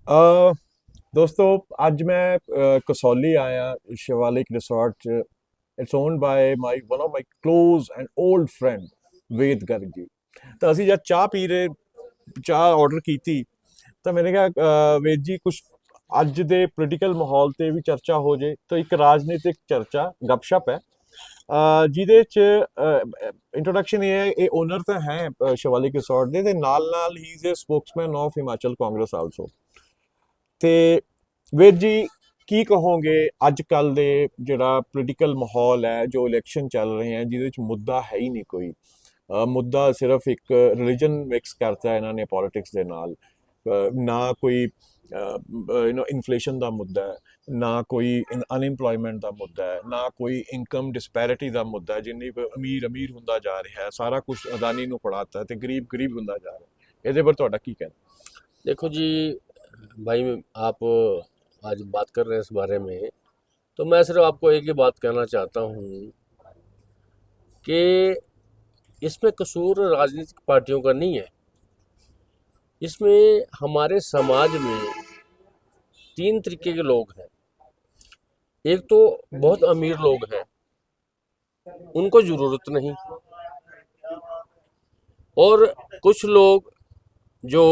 ਅ ਦੋਸਤੋ ਅੱਜ ਮੈਂ ਕਸੌਲੀ ਆਇਆ ਸ਼ਿਵਾਲਿਕ ਰਿਸੋਰਟ ਚ। It's owned by my one of my close and old friend Ved Garg ji. ਤਾਂ ਅਸੀਂ ਜਦ ਚਾਹ ਪੀ ਰਹੇ, ਚਾਹ ਆਰਡਰ ਕੀਤੀ ਤਾਂ ਮੈंने ਕਿਹਾ ਵੇਦ ਜੀ ਕੁਛ ਅੱਜ ਦੇ ਪੋਲੀਟੀਕਲ ਮਾਹੌਲ ਤੇ ਵੀ ਚਰਚਾ ਹੋ ਜੇ। ਤਾਂ ਇੱਕ ਰਾਜਨੀਤਿਕ ਚਰਚਾ ਗੱਪਸ਼ਪ ਹੈ ਜਿਹਦੇ ਚ ਇੰਟਰੋਡਕਸ਼ਨ ਇਹ ਹੈ, ਇਹ ਓਨਰ ਤਾਂ ਹੈ ਸ਼ਿਵਾਲਿਕ ਰਿਸੋਰਟ ਦੇ ਤੇ ਨਾਲ ਹੀ is a spokesman of Himachal Congress also. ਤੇ ਵੀਰ ਜੀ ਕੀ ਕਹੋਗੇ ਅੱਜ ਕੱਲ ਦੇ ਜਿਹੜਾ ਪੋਲੀਟੀਕਲ ਮਾਹੌਲ ਹੈ, ਜੋ ਇਲੈਕਸ਼ਨ ਚੱਲ ਰਹੇ ਹੈ ਜਿਹਦੇ ਵਿੱਚ ਮੁੱਦਾ ਹੈ ਹੀ ਨਹੀਂ ਕੋਈ। ਮੁੱਦਾ ਸਿਰਫ ਇੱਕ ਰਿਲੀਜਨ ਮਿਕਸ ਕਰਤਾ ਇਹਨਾਂ ਨੇ ਪੋਲਿਟਿਕਸ ਦੇ ਨਾਲ। ਨਾ ਕੋਈ ਇਨਫਲੇਸ਼ਨ ਦਾ ਮੁੱਦਾ ਹੈ, ਨਾ ਕੋਈ ਅਨਇੰਪਲੋਇਮੈਂਟ ਦਾ ਮੁੱਦਾ ਹੈ, ਨਾ ਕੋਈ ਇਨਕਮ ਡਿਸਪੈਰਿਟੀ ਦਾ ਮੁੱਦਾ ਹੈ। ਜਿੰਨੀ ਅਮੀਰ ਅਮੀਰ ਹੁੰਦਾ ਜਾ ਰਿਹਾ ਹੈ, ਸਾਰਾ ਕੁਝ ਅਦਾਨੀ ਨੂੰ ਫੜਾਤਾ ਤੇ ਗਰੀਬ ਗਰੀਬ ਹੁੰਦਾ ਜਾ ਰਿਹਾ ਹੈ। ਇਹਦੇ ਪਰ ਤੁਹਾਡਾ ਕੀ ਕਹਿਣਾ? देखो जी भाई, आप आज बात कर रहे हैं इस बारे में, तो मैं सिर्फ आपको एक ही बात कहना चाहता हूँ कि इसमें कसूर राजनीतिक पार्टियों का नहीं है। इसमें हमारे समाज में तीन तरीके के लोग हैं। एक तो बहुत अमीर लोग हैं, उनको ज़रूरत नहीं, और कुछ लोग जो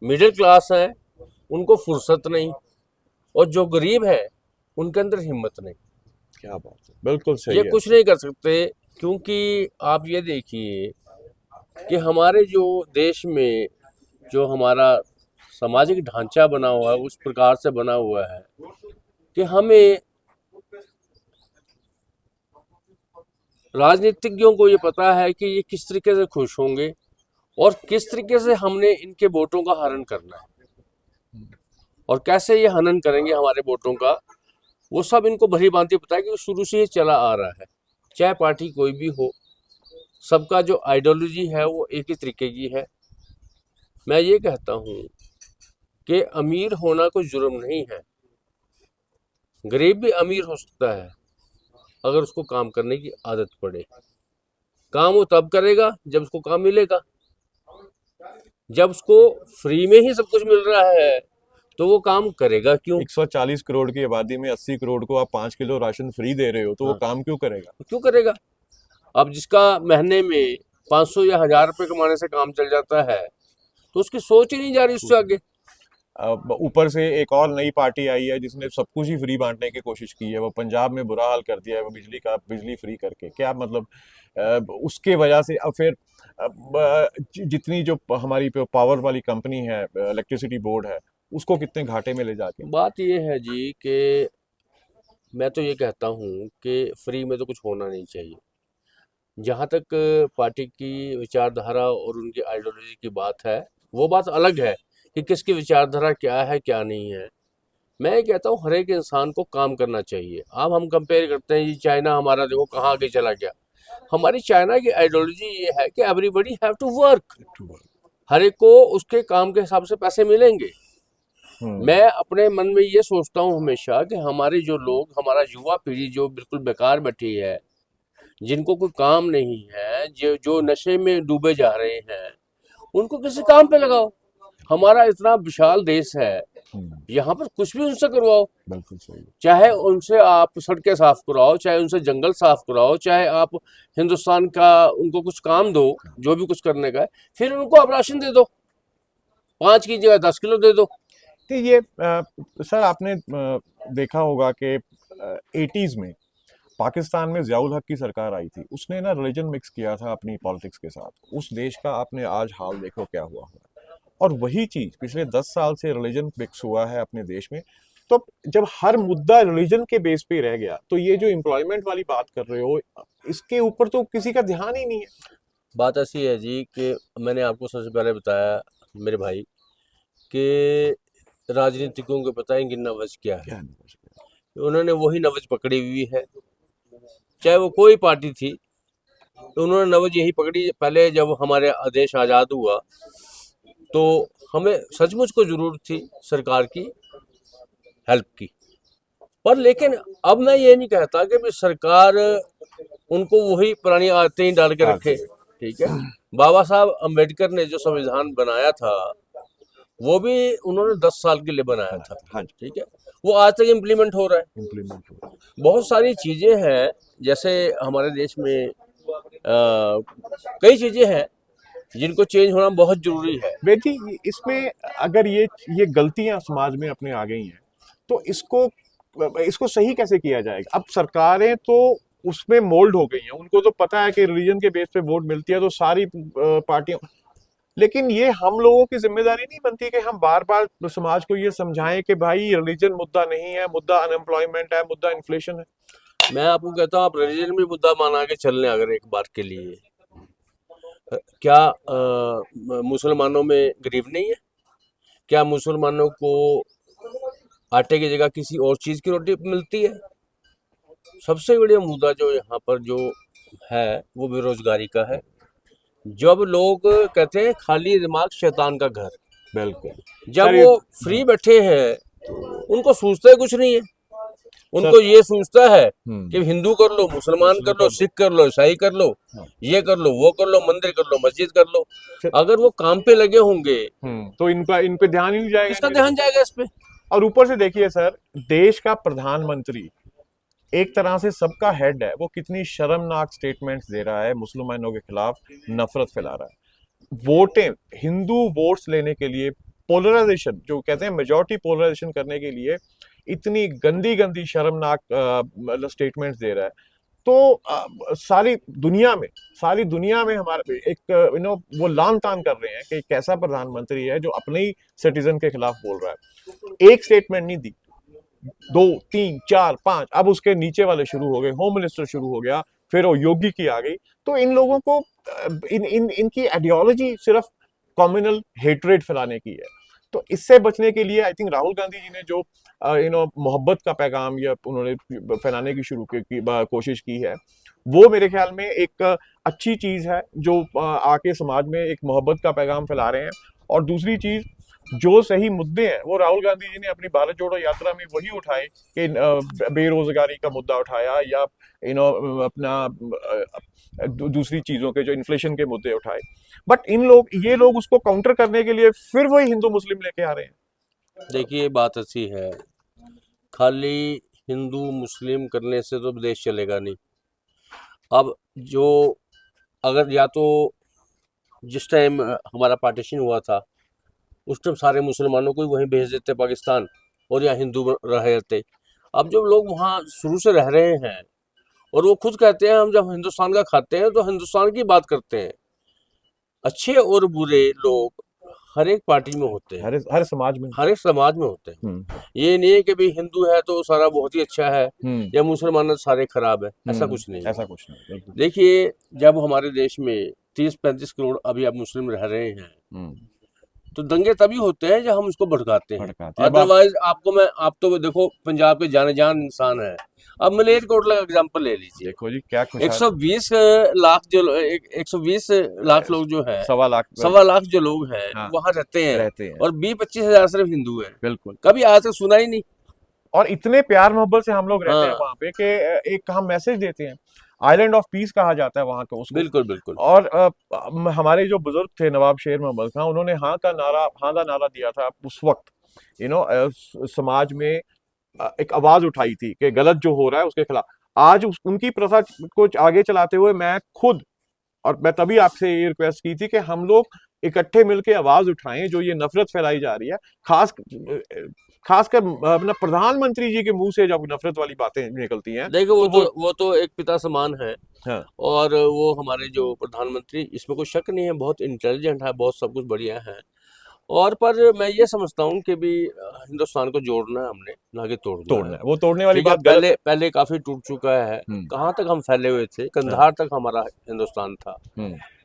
मिडिल क्लास हैं उनको फुर्सत नहीं, और जो गरीब है उनके अंदर हिम्मत नहीं। क्या बात है, बिल्कुल सही ये है। कुछ नहीं कर सकते, क्योंकि आप ये देखिए कि हमारे जो देश में जो हमारा सामाजिक ढांचा बना हुआ है उस प्रकार से बना हुआ है कि हमें राजनीतिज्ञों को ये पता है कि ये किस तरीके से खुश होंगे और किस तरीके से हमने इनके वोटों का हरण करना है, और कैसे ये हनन करेंगे हमारे वोटों का, वो सब इनको भली भांति पता है कि शुरू से ही चला आ रहा है। चाहे पार्टी कोई भी हो, सबका जो आइडियोलॉजी है वो एक ही तरीके की है। मैं ये कहता हूँ कि अमीर होना कोई जुर्म नहीं है, गरीब भी अमीर हो सकता है अगर उसको काम करने की आदत पड़े। काम वो तब करेगा जब उसको काम मिलेगा। जब उसको फ्री में ही सब कुछ मिल रहा है तो वो काम करेगा क्यों? 140 करोड़ की आबादी में 80 करोड़ को आप 5 किलो राशन फ्री दे रहे हो तो वो हाँ, काम क्यों करेगा? क्यों करेगा? अब जिसका महीने में 500 या 1000 रुपए कमाने से काम चल जाता है तो उसकी सोच ही नहीं जा रही उससे आगे। ऊपर से एक और नई पार्टी आई है जिसने सब कुछ ही फ्री बांटने की कोशिश की है। वो पंजाब में बुरा हाल कर दिया है, वो बिजली फ्री करके। क्या मतलब उसके वजह से अब फिर जितनी जो हमारी पावर वाली कंपनी है, इलेक्ट्रिसिटी बोर्ड है, उसको कितने घाटे में ले जाके। बात ये है जी कि मैं तो ये कहता हूँ कि फ्री में तो कुछ होना नहीं चाहिए। जहाँ तक पार्टी की विचारधारा और उनकी आइडियोलॉजी की बात है, वो बात अलग है कि किसकी विचारधारा क्या है क्या नहीं है। मैं ये कहता हूँ हर एक इंसान को काम करना चाहिए। अब हम कंपेयर करते हैं जी, चाइना हमारा देखो कहाँ आगे चला गया। हमारी चाइना की आइडियोलॉजी ये है कि एवरीबडी हैव टू वर्क, हर एक को उसके काम के हिसाब से पैसे मिलेंगे। मैं अपने मन में ये सोचता हूँ हमेशा कि हमारे जो लोग, हमारा युवा पीढ़ी जो बिल्कुल बेकार बैठी है, जिनको कोई काम नहीं है, जो नशे में डूबे जा रहे हैं, उनको किसी काम पे लगाओ। हमारा इतना विशाल देश है, यहाँ पर कुछ भी उनसे करवाओ। बिल्कुल सही। चाहे उनसे आप सड़कें साफ कराओ, चाहे उनसे जंगल साफ कराओ, चाहे आप हिंदुस्तान का उनको कुछ काम दो, जो भी कुछ करने का है, फिर उनको आप राशन दे दो, 5 की जगह 10 किलो दे दो। तो ये सर आपने देखा होगा कि 80s में पाकिस्तान में ज़ियाउल हक की सरकार आई थी, उसने ना रिलीजन मिक्स किया था अपनी पॉलिटिक्स के साथ। उस देश का आपने आज हाल देखो क्या हुआ है। और वही चीज पिछले 10 साल से रिलीजन मिक्स हुआ है अपने देश में। तो जब हर मुद्दा रिलीजन के बेस पे रह गया तो ये जो एम्प्लॉयमेंट वाली बात कर रहे हो, इसके ऊपर तो किसी का ध्यान ही नहीं है। बात ऐसी है जी कि मैंने आपको सबसे पहले बताया मेरे भाई कि राजनीतिकों को पता है इनकी नवज क्या है। उन्होंने वही नवज पकड़ी हुई है, चाहे वो कोई पार्टी थी, तो उन्होंने नवज यही पकड़ी। पहले जब हमारे देश आज़ाद हुआ तो हमें सचमुच को जरूरत थी सरकार की हेल्प की, पर लेकिन अब मैं ये नहीं कहता कि भी सरकार उनको वही पुरानी आदतें ही डाल के रखे, ठीक है। बाबा साहब अम्बेडकर ने जो संविधान बनाया था वो भी उन्होंने 10 साल के लिए बनाया था। हाँ जी, ठीक है, वो आज तक इम्प्लीमेंट हो रहा है। इम्प्लीमेंट हुआ। बहुत सारी चीजें हैं, जैसे हमारे देश में कई चीजें हैं जिनको चेंज होना बहुत जरूरी है। बेटी, इसमें अगर ये गलतियां समाज में अपने आ गई हैं, तो इसको सही कैसे किया जाएगा? अब सरकारें तो उसमें मोल्ड हो गई हैं, उनको तो पता है कि रिलीजन के बेस पे वोट मिलती है, तो सारी पार्टियां। लेकिन ये हम लोगों की जिम्मेदारी नहीं बनती कि हम बार बार समाज को ये समझाएं कि भाई रिलीजन मुद्दा नहीं है, मुद्दा अनएम्प्लॉयमेंट है, मुद्दा इन्फ्लेशन है। मैं आपको कहता हूँ, आप रिलीजन भी मुद्दा बना के चल लें अगर एक बार के लिए, क्या मुसलमानों में गरीब नहीं है? क्या मुसलमानों को आटे की जगह किसी और चीज की रोटी मिलती है? सबसे बड़ा मुद्दा जो यहाँ पर जो है वो बेरोजगारी का है। जब लोग कहते हैं खाली दिमाग शैतान का घर, बिल्कुल जब सर, वो फ्री बैठे हैं उनको सूझता है कुछ नहीं है। उनको ये सूझता है कि हिंदू कर लो, मुसलमान कर लो, सिख कर लो, ईसाई कर लो, ये कर लो, वो कर लो, मंदिर कर लो, मस्जिद कर लो। अगर वो काम पे लगे होंगे तो इन पे ध्यान ही नहीं जाएगा, किसका ध्यान जाएगा इस पे? और ऊपर से देखिए सर, देश का प्रधानमंत्री एक तरह से सबका हेड है, वो कितनी शर्मनाक स्टेटमेंट्स दे रहा है, मुसलमानों के खिलाफ नफरत फैला रहा है। वोटें, हिंदू वोट्स लेने के लिए, पोलराइजेशन जो कहते हैं, मेजॉरिटी पोलराइजेशन करने के लिए इतनी गंदी गंदी शर्मनाक मतलब स्टेटमेंट्स दे रहा है। तो सारी दुनिया में हमारे एक वो लान तान कर रहे हैं कि एक ऐसा प्रधानमंत्री है जो अपने ही सिटीजन के खिलाफ बोल रहा है। एक स्टेटमेंट नहीं दी, 2 3 4 5, अब उसके नीचे वाले शुरू हो गए, होम मिनिस्टर शुरू हो गया, फिर वो योगी की आ गई। तो इन लोगों को इनकी आइडियोलॉजी सिर्फ कम्युनल हेट्रेड फैलाने की है। तो इससे बचने के लिए आई थिंक राहुल गांधी जी ने जो मोहब्बत का पैगाम या उन्होंने फैलाने की कोशिश की है, वो मेरे ख्याल में एक अच्छी चीज है, जो आके समाज में एक मोहब्बत का पैगाम फैला रहे हैं। और दूसरी चीज, जो सही मुद्दे हैं वो राहुल गांधी जी ने अपनी भारत जोड़ो यात्रा में वही उठाए कि बेरोजगारी का मुद्दा उठाया, या अपना दूसरी चीजों के जो इन्फ्लेशन के मुद्दे उठाए। बट ये लोग उसको काउंटर करने के लिए फिर वही हिंदू मुस्लिम लेके आ रहे हैं। देखिए, बात ऐसी है, खाली हिंदू मुस्लिम करने से तो देश चलेगा नहीं। अब जो, अगर या तो जिस टाइम हमारा पार्टीशन हुआ था उस टाइम सारे मुसलमानों को ही वहीं भेज देते पाकिस्तान, और यहाँ हिंदू रह जाते। अब जब लोग वहाँ शुरू से रह रहे हैं और वो खुद कहते हैं हम जब हिंदुस्तान का खाते हैं तो हिंदुस्तान की बात करते हैं। अच्छे और बुरे लोग हर एक पार्टी में होते हैं, हर समाज में, हर एक समाज में होते हैं। ये नहीं है कि भाई हिंदू है तो सारा बहुत ही अच्छा है या मुसलमान है सारे खराब है, ऐसा कुछ नहीं है। ऐसा कुछ नहीं। देखिए, जब हमारे देश में 30-35 करोड़ अभी अब मुस्लिम रह रहे हैं तो दंगे तभी होते हैं जब हम उसको भड़काते हैं। अदरवाइज आप तो देखो पंजाब के जाने जान इंसान है, अब मलेरकोटला का एग्जांपल ले लीजिए। देखो जी क्या 120 लाख जो 120 लाख लोग जो है, 1.25 लाख जो लोग हैं वहां रहते हैं और 20-25 हजार सिर्फ हिंदू है। बिल्कुल, कभी आज तक सुना ही नहीं। और इतने प्यार मोहब्बत से हम लोग रहते हैं वहां पे कि एक हम मैसेज देते हैं, आइलैंड ऑफ पीस कहा जाता है वहां को उसको। बिल्कुल बिल्कुल। और हमारे जो बुजुर्ग थे नवाब शेर मोहम्मद खान, उन्होंने हाँ का नारा दिया था उस वक्त। समाज में एक आवाज उठाई थी कि गलत जो हो रहा है उसके खिलाफ। आज उनकी प्रथा को आगे चलाते हुए मैं खुद, और मैं तभी आपसे ये रिक्वेस्ट की थी कि हम लोग इकट्ठे मिलकर आवाज उठाएं, जो ये नफरत फैलाई जा रही है, खासकर अपना प्रधानमंत्री जी के मुंह से जब नफरत वाली बातें निकलती हैं। देखो, वो तो एक पिता समान है। हाँ। और वो हमारे जो प्रधानमंत्री, इसमें कोई शक नहीं है, बहुत इंटेलिजेंट है, बहुत सब कुछ बढ़िया है। और पर मैं ये समझता हूँ कि भी हिंदुस्तान को जोड़ना है हमने, ना कि तोड़ना है। वो तोड़ने वाली बात पहले काफी टूट चुका है। कहाँ तक हम फैले हुए थे, कंधार तक हमारा हिंदुस्तान था।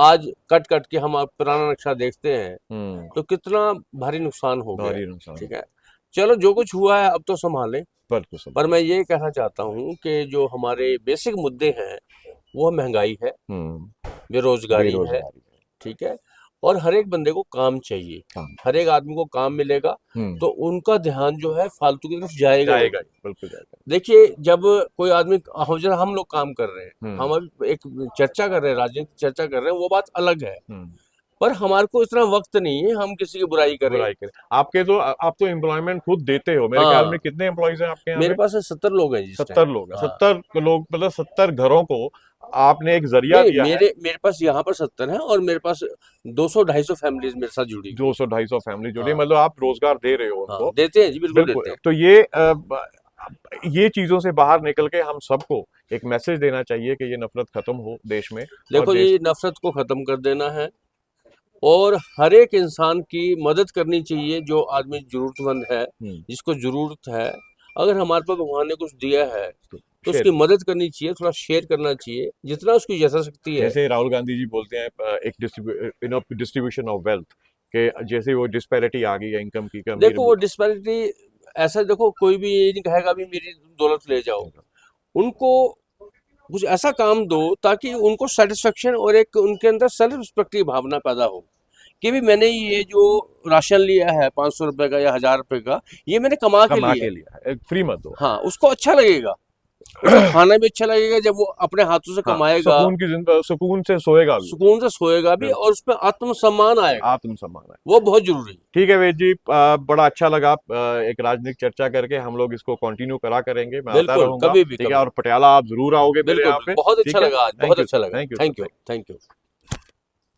आज कट कट के हम पुराना नक्शा देखते हैं तो कितना भारी नुकसान हो गया। ठीक है, चलो जो कुछ हुआ है अब तो संभालें। पर मैं ये कहना चाहता हूँ कि जो हमारे बेसिक मुद्दे हैं वो महंगाई है, बेरोजगारी है, ठीक है, और हर एक बंदे को काम चाहिए, काम। हर एक आदमी को काम मिलेगा तो उनका ध्यान जो है फालतू की तरफ जाएगा ही। जाएगा ही, बिल्कुल जाएगा। देखिए जब कोई आदमी, जरा हम लोग काम कर रहे हैं, हम हम्म अभी एक चर्चा कर रहे हैं, राजनीतिक चर्चा कर रहे हैं, वो बात अलग है, हम्म पर हमारे को इतना वक्त नहीं है हम किसी की बुराई करें। बुराई करें। आपके तो आप तो एम्प्लॉयमेंट खुद देते हो मेरे ख्याल में। हाँ, कितने एम्प्लॉइज हैं आपके यहाँ मेरे पे? पास 70 लोग हैं जिस 70 टाइम। लोग हैं। हाँ 70 लोग मतलब 70 घरों को आपने एक जरिया नहीं, दिया है। मेरे मेरे पास यहाँ पर 70 है और मेरे पास 200-250 फैमिलीज मेरे साथ जुड़ी हुई 200-250 फैमिली जुड़ी, हाँ मतलब आप रोजगार दे रहे हो हाँ, उनको। देते हैं जी, बिल्कुल बिल्कुल। देते हैं। तो ये चीजों से बाहर निकल के हम सबको एक मैसेज देना चाहिए कि ये नफरत खत्म हो देश में। और देखो देश। जी, नफरत को खत्म कर देना है और हर एक इंसान की मदद करनी चाहिए, जो आदमी जरूरतमंद है, जिसको जरूरत है। अगर हमारे पास भगवान ने कुछ दिया है तो शेर, उसकी मदद करनी चाहिए, थोड़ा शेयर करना चाहिए जितना उसकी यथाशक्ति है। जैसे राहुल गांधी जी बोलते हैं एक डिस्ट्रीब्यूशन ऑफ वेल्थ के, जैसे वो डिस्पैरिटी आ गई है इनकम की, अमीर। देखो वो डिस्पैरिटी, ऐसा देखो कोई भी ये नहीं कहेगा अभी मेरी दौलत ले जाओ, उनको कुछ ऐसा काम दो ताकि उनको सेटिस्फेक्शन और एक उनके अंदर सेल्फ रिस्पेक्ट की भावना पैदा हो कि भी मैंने ये जो राशन लिया है 500 रुपए का या 1000 रुपए का, ये मैंने कमा के कमा लिया के है। लिया, फ्री मत दो। हाँ, उसको अच्छा लगेगा, उसको खाना भी अच्छा लगेगा जब वो अपने हाथों से हाँ, कमाएगा, सुकून से सोएगा भी। सुकून से सोएगा भी बिल्कुल। और उसमें आत्मसम्मान आएगा, आत्मसम्मान है। वो बहुत जरूरी है। ठीक है वेद जी, बड़ा अच्छा लगा एक राजनीतिक चर्चा करके। हम लोग इसको कंटिन्यू करा करेंगे, मैं आता बिल्कुल, रहूंगा। कभी भी ठीक है, कभी। और पटियाला आप जरूर आओगे मेरे बिल्कुल यहाँ बिल्कुल, पे। बहुत अच्छा ठीक है, लगा आज, थैंक बहुत यू अच्छा सर, लगा। Thank you thank sir. You, thank you.